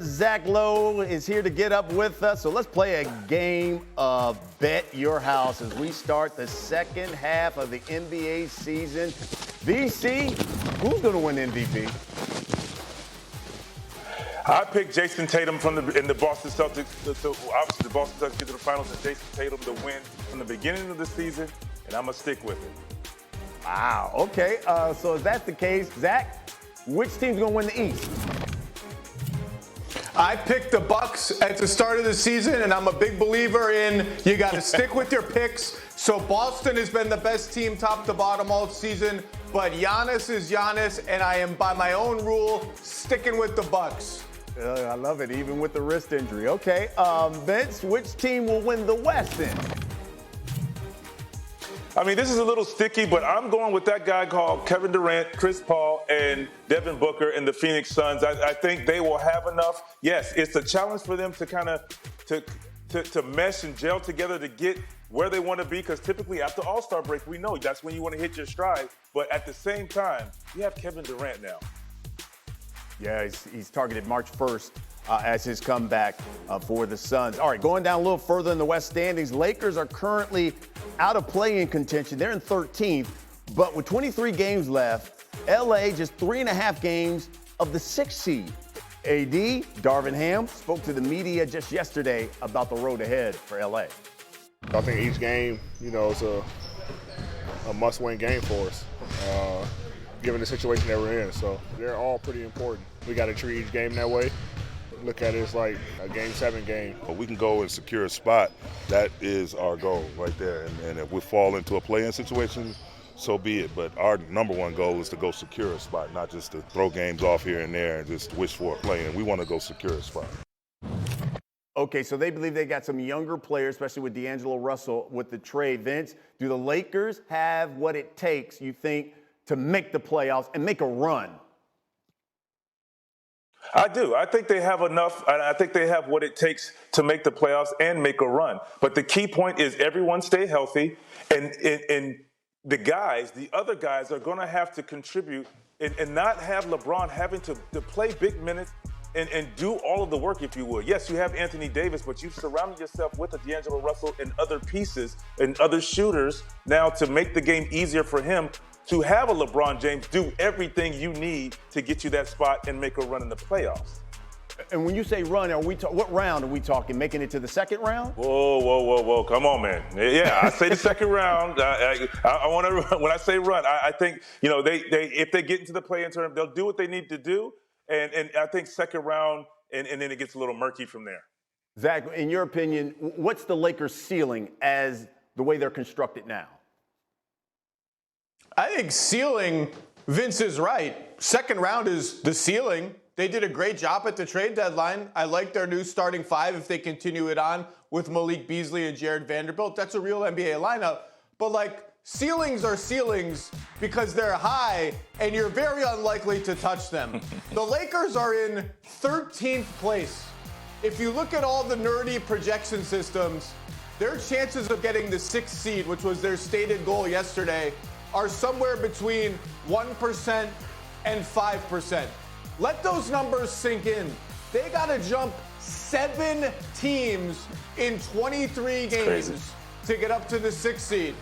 Zach Lowe is here to get up with us. So let's play a game of Bet Your House as we start the second half of the NBA season. VC, who's going to win MVP? I picked Jason Tatum in the Boston Celtics. So obviously the Boston Celtics get to the finals and Jason Tatum to win from the beginning of the season, and I'm going to stick with it. Wow, okay. So if that's the case, Zach, which team's going to win the East? I picked the Bucks at the start of the season, and I'm a big believer in you got to stick with your picks. So Boston has been the best team top to bottom all season, but Giannis is Giannis, and I am, by my own rule, sticking with the Bucks. I love it, even with the wrist injury. Okay, Vince, which team will win the West then? I mean, this is a little sticky, but I'm going with that guy called Kevin Durant, Chris Paul, and Devin Booker and the Phoenix Suns. I think they will have enough. Yes, it's a challenge for them to kind of to mesh and gel together to get where they want to be, because typically after All-Star break, we know that's when you want to hit your stride. But at the same time, you have Kevin Durant now. Yeah, he's targeted March 1st as his comeback for the Suns. All right, going down a little further in the West standings, Lakers are currently out of play-in contention. They're in 13th, but with 23 games left, LA just 3.5 games of the 6th seed. AD, Darvin Ham, spoke to the media just yesterday about the road ahead for LA. I think each game, is a must-win game for us, given the situation that we're in. So they're all pretty important. We got to treat each game that way. Look at it as like a Game 7 game. We can go and secure a spot. That is our goal right there. And if we fall into a play-in situation, so be it. But our number one goal is to go secure a spot, not just to throw games off here and there and just wish for a play-in. We want to go secure a spot. Okay, so they believe they got some younger players, especially with D'Angelo Russell with the trade. Vince, do the Lakers have what it takes, you think, to make the playoffs and make a run? I do. I think they have enough. I think they have what it takes to make the playoffs and make a run. But the key point is everyone stay healthy, and the other guys are going to have to contribute and not have LeBron having to play big minutes and do all of the work, if you would. Yes, you have Anthony Davis, but you've surrounded yourself with a D'Angelo Russell and other pieces and other shooters now to make the game easier for him to have a LeBron James do everything you need to get you that spot and make a run in the playoffs. And when you say run, what round are we talking? Making it to the second round? Whoa. Come on, man. Yeah, I say the second round. I want to, when I say run, I think, they if they get into the play-in tournament, they'll do what they need to do. And I think second round, and then it gets a little murky from there. Zach, in your opinion, what's the Lakers' ceiling as the way they're constructed now? I think ceiling, Vince is right. Second round is the ceiling. They did a great job at the trade deadline. I like their new starting five if they continue it on with Malik Beasley and Jared Vanderbilt. That's a real NBA lineup. But ceilings are ceilings because they're high and you're very unlikely to touch them. The Lakers are in 13th place. If you look at all the nerdy projection systems, their chances of getting the 6th seed, which was their stated goal yesterday, are somewhere between 1% and 5%. Let those numbers sink in. They got to jump 7 teams in 23 games to get up to the 6th seed,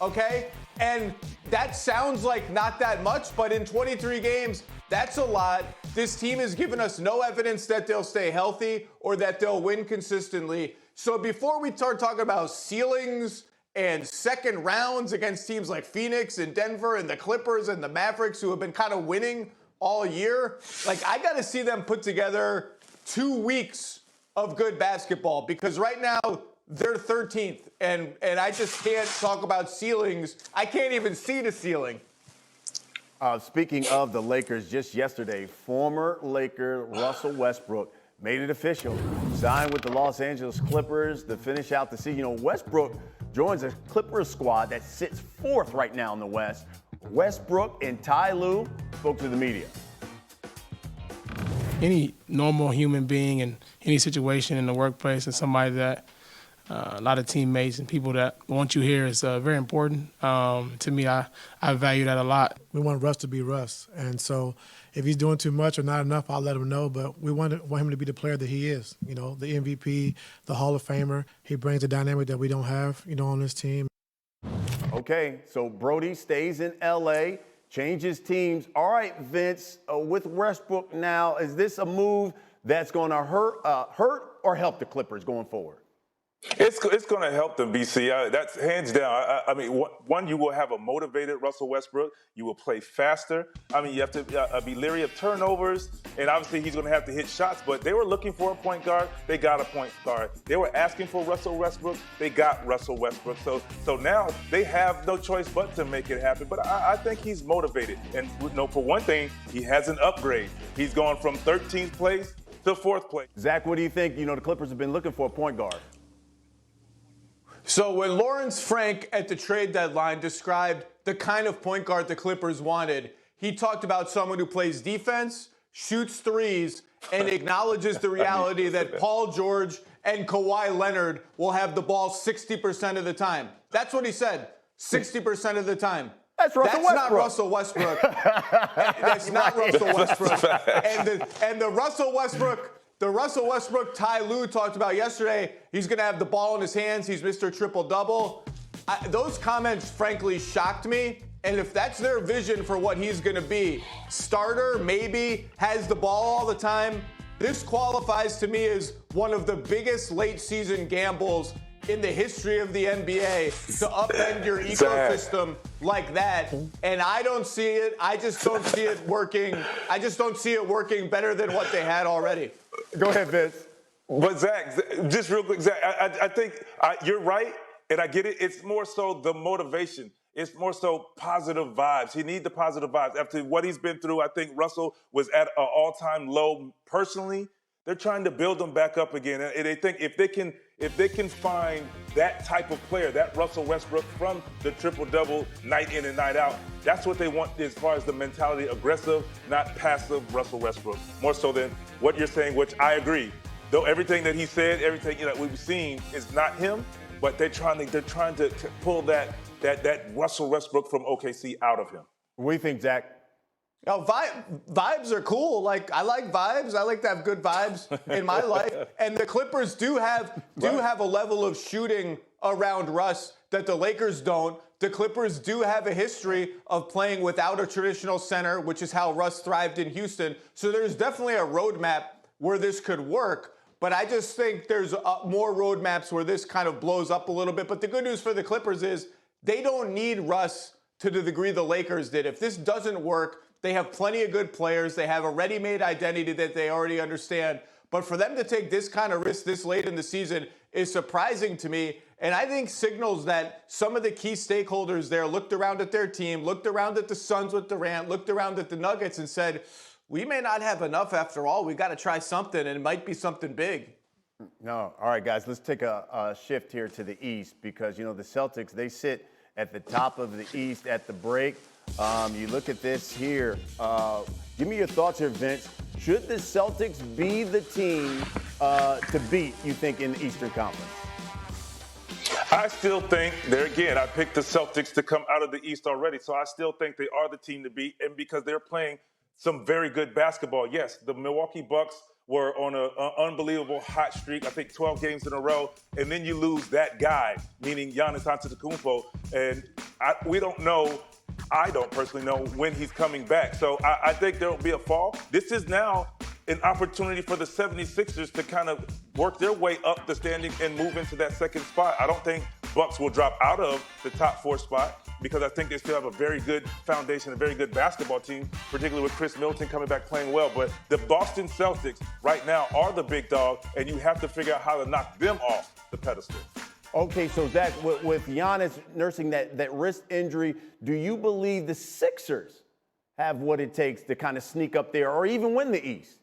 okay? And that sounds like not that much, but in 23 games, that's a lot. This team has given us no evidence that they'll stay healthy or that they'll win consistently. So before we start talking about ceilings and second rounds against teams like Phoenix and Denver and the Clippers and the Mavericks who have been kind of winning all year, I got to see them put together 2 weeks of good basketball, because right now they're 13th and I just can't talk about ceilings. I can't even see the ceiling. Speaking of the Lakers, just yesterday, former Laker Russell Westbrook made it official, signed with the Los Angeles Clippers to finish out the season. Westbrook joins a Clippers squad that sits 4th right now in the West. Westbrook and Ty Lue spoke to the media. Any normal human being in any situation in the workplace and somebody that a lot of teammates and people that want you here is very important. To me, I value that a lot. We want Russ to be Russ. And so If he's doing too much or not enough, I'll let him know. But we want him to be the player that he is. You know, the MVP, the Hall of Famer. He brings a dynamic that we don't have, you know, on this team. Okay, so Brody stays in L.A., changes teams. All right, Vince, with Westbrook now, is this a move that's going to hurt or help the Clippers going forward? It's going to help them, BC. That's hands down. I mean, one, you will have a motivated Russell Westbrook. You will play faster. I mean, you have to be leery of turnovers, and obviously he's going to have to hit shots. But they were looking for a point guard. They got a point guard. They were asking for Russell Westbrook. They got Russell Westbrook. So now they have no choice but to make it happen. But I think he's motivated. And for one thing, he has an upgrade. He's gone from 13th place to 4th place. Zach, what do you think? You know, the Clippers have been looking for a point guard. So when Lawrence Frank at the trade deadline described the kind of point guard the Clippers wanted, he talked about someone who plays defense, shoots threes, and acknowledges the reality that Paul George and Kawhi Leonard will have the ball 60% of the time. That's what he said, 60% of the time. That's not Russell Westbrook. That's not Russell Westbrook. And the Russell Westbrook Ty Lue talked about yesterday, he's going to have the ball in his hands. He's Mr. Triple-Double. Those comments, frankly, shocked me. And if that's their vision for what he's going to be, starter, maybe, has the ball all the time, this qualifies to me as one of the biggest late-season gambles in the history of the NBA to upend your ecosystem like that. And I don't see it. I just don't see it working. I just don't see it working better than what they had already. Go ahead, Vince. But Zach, just real quick, Zach, I think you're right, and I get it. It's more so the motivation. It's more so positive vibes. He needs the positive vibes. After what he's been through, I think Russell was at an all-time low personally. They're trying to build him back up again. And they think if they can find that type of player, that Russell Westbrook from the triple-double night in and night out, that's what they want as far as the mentality, aggressive, not passive Russell Westbrook. More so than what you're saying, which I agree. Though everything that he said, everything that we've seen is not him, but they're trying to pull that Russell Westbrook from OKC out of him. What do you think, Zach? Now, vibes are cool. Like, I like vibes. I like to have good vibes in my life. And the Clippers do have a level of shooting around Russ that the Lakers don't. The Clippers do have a history of playing without a traditional center, which is how Russ thrived in Houston. So there's definitely a roadmap where this could work. But I just think there's more roadmaps where this kind of blows up a little bit. But the good news for the Clippers is they don't need Russ to the degree the Lakers did. If this doesn't work, they have plenty of good players. They have a ready-made identity that they already understand. But for them to take this kind of risk this late in the season is surprising to me. And I think signals that some of the key stakeholders there looked around at their team, looked around at the Suns with Durant, looked around at the Nuggets and said, we may not have enough after all. We got to try something, and it might be something big. No. All right, guys, let's take a shift here to the East because, you know, the Celtics, they sit at the top of the East at the break. You look at this here. Give me your thoughts here, Vince. Should the Celtics be the team to beat, you think, in the Eastern Conference? I still think, there again, I picked the Celtics to come out of the East already, so I still think they are the team to beat, and because they're playing some very good basketball. Yes, the Milwaukee Bucks were on an unbelievable hot streak, I think 12 games in a row, and then you lose that guy, meaning Giannis Antetokounmpo, and we don't know. I don't personally know when he's coming back. So I think there will be a fall. This is now an opportunity for the 76ers to kind of work their way up the standing and move into that second spot. I don't think Bucks will drop out of the top 4 spot because I think they still have a very good foundation, a very good basketball team, particularly with Chris Middleton coming back playing well. But the Boston Celtics right now are the big dog, and you have to figure out how to knock them off the pedestal. Okay, so Zach, with Giannis nursing that wrist injury, do you believe the Sixers have what it takes to kind of sneak up there or even win the East?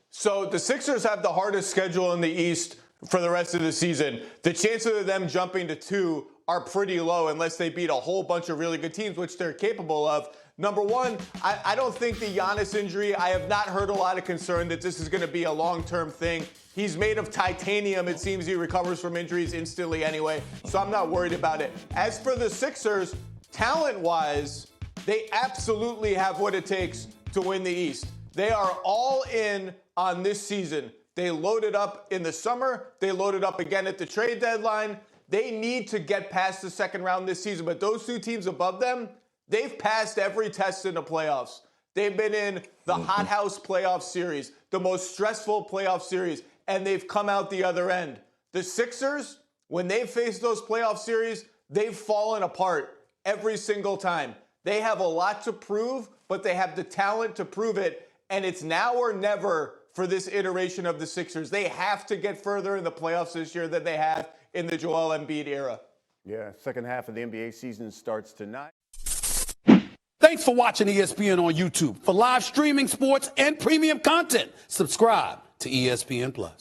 So the Sixers have the hardest schedule in the East for the rest of the season. The chances of them jumping to 2 are pretty low unless they beat a whole bunch of really good teams, which they're capable of. Number one, I don't think the Giannis injury, I have not heard a lot of concern that this is going to be a long-term thing. He's made of titanium. It seems he recovers from injuries instantly anyway, so I'm not worried about it. As for the Sixers, talent-wise, They absolutely have what it takes to win the East. They are all in on this season. They loaded up in the summer. They loaded up again at the trade deadline. They need to get past the second round this season. But those two teams above them, they've passed every test in the playoffs. They've been in the hothouse playoff series, the most stressful playoff series, and they've come out the other end. The Sixers, when they've faced those playoff series, they've fallen apart every single time. They have a lot to prove, but they have the talent to prove it, and it's now or never for this iteration of the Sixers. They have to get further in the playoffs this year than they have in the Joel Embiid era. Yeah, second half of the NBA season starts tonight. Thanks for watching ESPN on YouTube. For live streaming sports and premium content, subscribe to ESPN+.